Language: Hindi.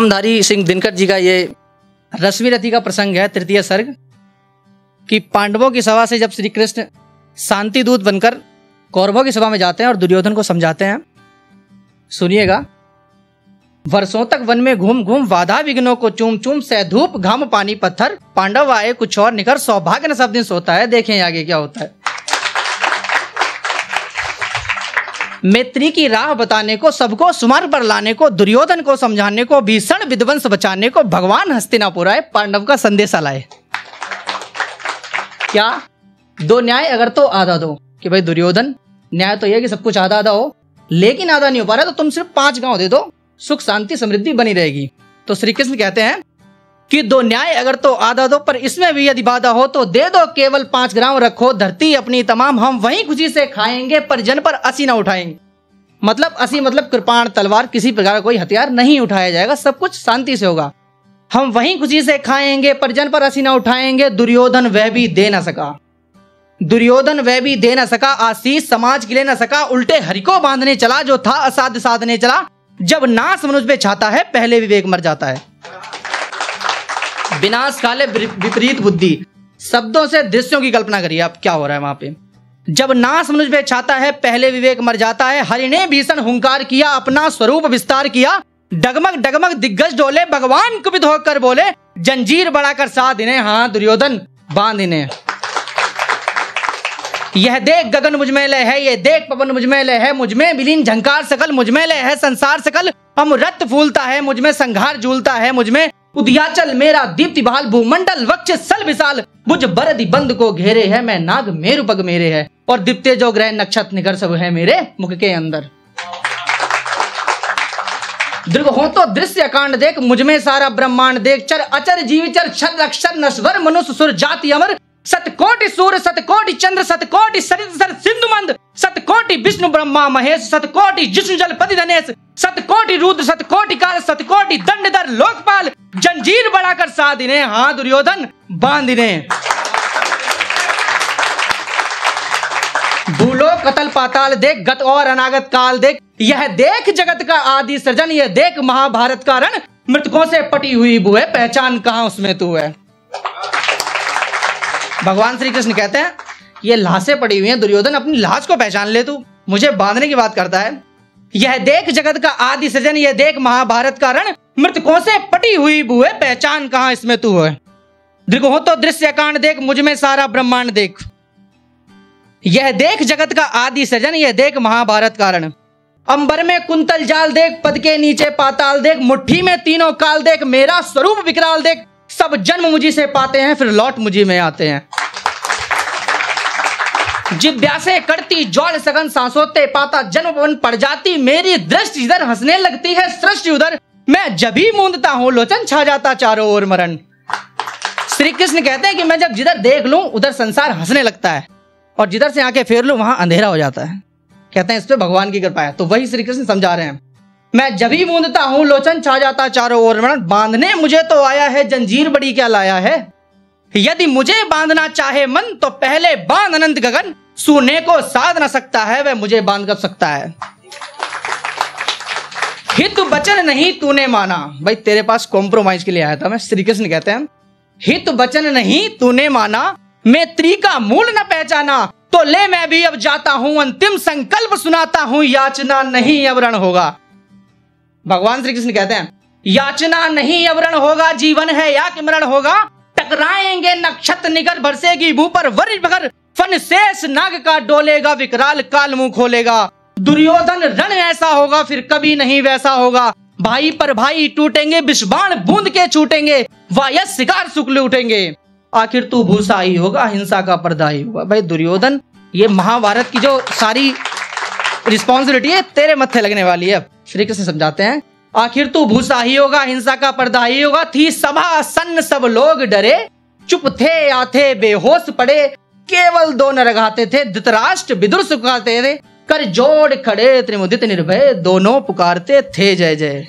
नामधारी सिंह दिनकर जी का ये रश्मि रथी का प्रसंग है, तृतीय सर्ग, कि पांडवों की सभा से जब श्री कृष्ण शांति दूत बनकर कौरवों की सभा में जाते हैं और दुर्योधन को समझाते हैं। सुनिएगा। वर्षों तक वन में घूम घूम बाधा विघ्नों को चूम चूम सह धूप घाम पानी पत्थर पांडव आए कुछ और निकर सौभाग्य न सब दिन सोता है। देखें आगे क्या होता है। मैत्री की राह बताने को, सबको सुमार्ग पर लाने को, दुर्योधन को समझाने को, भीषण विध्वंस बचाने को भगवान हस्तिनापुर आए, पांडव का संदेशा लाए। क्या? दो न्याय अगर तो आधा दो, कि भाई दुर्योधन न्याय तो यह कि सब कुछ आधा आधा हो, लेकिन आधा नहीं हो पा रहा तो तुम सिर्फ 5 गांव दे दो, सुख शांति समृद्धि बनी रहेगी। तो श्री कृष्ण कहते हैं कि दो न्याय अगर तो आधा दो, पर इसमें भी यदि बाधा हो तो दे दो केवल 5 ग्राम रखो धरती अपनी तमाम, हम वहीं खुशी से खाएंगे पर जन पर असी ना उठाएंगे। मतलब असी मतलब कृपाण तलवार, किसी प्रकार का कोई हथियार नहीं उठाया जाएगा, सब कुछ शांति से होगा। हम वहीं खुशी से खाएंगे पर जन पर असी ना उठाएंगे। दुर्योधन वह भी दे ना सका, दुर्योधन वह भी दे ना सका, आशीष समाज के लिए ना सका, उल्टे हरि को बांधने चला जो था असाध्य साधने चला। जब नाश मनुष्य पे छाता है पहले विवेक मर जाता है। विनाश काले विपरीत बुद्धि, शब्दों से दृश्यों की कल्पना करिए आप क्या हो रहा है वहां पे। जब नाश मनुष्य पे छाता है पहले विवेक मर जाता है। हरि ने भीषण हुंकार किया अपना स्वरूप विस्तार किया, डगमग डगमग दिग्गज डोले, भगवान कुपित होकर बोले जंजीर बढ़ाकर साध इन्हें, हाँ दुर्योधन बांध इन्हें। यह देख गगन मुझमें लय है, ये देख पवन मुझमें लय है, मुझमें विलीन झंकार सकल, मुझमें लय है संसार सकल, अमृत फूलता है मुझमें, संघार झूलता है मुझमें, उदयाचल मेरा दीप्ति बहाल, भूमंडल वक्ष सल विशाल, बुझ बरदि बंद को घेरे है, मैं नाग मेरु पग मेरे है, और दीप्ते जो ग्रह नक्षत्र निकर सब है मेरे मुख के अंदर। दृग हो तो दृश्य अकांड देख, मुझमें सारा ब्रह्मांड देख, चर अचर जीवचर क्षर अक्षर नश्वर मनुष्य सुर जाति अमर, सतकोटि सूर्य सतकोटि चंद्र सतकोटि सरित सर सिंधु मंद, सतकोटि विष्णु ब्रह्मा महेश, सतकोटि जिष्णु जलपति धनेश, सतकोटि रुद्र सतकोटि काल, सतकोटि दंडधर लोकपाल, जंजीर बढ़ाकर साध इन्हें, हाँ दुर्योधन बांध इन्हें। भूलो कतल पाताल देख, गत और अनागत काल देख, यह देख जगत का आदि सृजन, यह देख महाभारत का रण, मृतकों से पटी हुई बुए पहचान कहां उसमें तू है। भगवान श्री कृष्ण कहते हैं ये लाशें पड़ी हुई हैं, दुर्योधन अपनी लाश को पहचान ले, तू मुझे बांधने की बात करता है। यह देख जगत का आदि सृजन, यह देख महाभारत का रण, मृतकों से पटी हुई बुए पहचान कहां इसमें तू है। दृग हो तो दृश्य कांड देख, मुझमें सारा ब्रह्मांड देख, यह देख जगत का आदि सृजन, यह देख महाभारत का रण, अंबर में कुंतल जाल देख, पद के नीचे पाताल देख, मुट्ठी में तीनों काल देख, मेरा स्वरूप विकराल देख, सब जन्म मुझी से पाते हैं फिर लौट मुझी में आते हैं। जिज्ञासे करती ज्वाल सघन सांसोते पाता, जन्म पवन पड़ जाती, मेरी दृष्टि इधर हंसने लगती है सृष्टि उधर, मैं जब ही मूंदता हूं लोचन छा जाता चारों ओर मरण। श्री कृष्ण कहते हैं कि मैं जब जिधर देख लूं उधर संसार हंसने लगता है, और जिधर से आंखें फेर लूं वहां अंधेरा हो जाता है। कहते हैं इस पे भगवान की कृपा है। तो वही श्री कृष्ण समझा रहे हैं, मैं जब ही मूंदता हूं लोचन छा जाता चारों ओर मरण, बांधने मुझे तो आया है जंजीर बड़ी क्या लाया है, यदि मुझे बांधना चाहे मन तो पहले बांध अनंत गगन, सूने को साध न सकता है वह मुझे बांध कर सकता है। हित वचन नहीं तूने माना, भाई तेरे पास कॉम्प्रोमाइज के लिए आया था मैं। श्री कृष्ण कहते हैं हित वचन नहीं तूने माना, मैत्री का मूल न पहचाना, तो ले मैं भी अब जाता हूं अंतिम संकल्प सुनाता हूं, याचना नहीं अब रण होगा। भगवान श्री कृष्ण कहते हैं याचना नहीं अब रण होगा, जीवन है या कि मरण होगा, टकराएंगे नक्षत्र निकर बरसेगी भू पर वरिष्ठ भगर, फन शेष नाग का डोलेगा विकराल काल मुंह खोलेगा। दुर्योधन रण ऐसा होगा फिर कभी नहीं वैसा होगा, भाई पर भाई टूटेंगे विषबाण बूंद के छूटेंगे, वायस शिकार शुक्ल उठेंगे, आखिर तू भूसा ही होगा हिंसा का पर्दा ही होगा। भाई दुर्योधन ये महाभारत की जो सारी रिस्पॉन्सिबिलिटी है तेरे मत्थे लगने वाली है। श्री कृष्ण समझाते हैं आखिर तू भूसा ही होगा हिंसा का पर्दा ही होगा, थी सभा सन्न सब लोग डरे, चुप थे आते बेहोश पड़े, केवल 2 नरघाते थे, धृतराष्ट्र विदुर सुखाते थे, कर जोड़ खड़े त्रिमुदित निर्भय, दोनों पुकारते थे जय जय।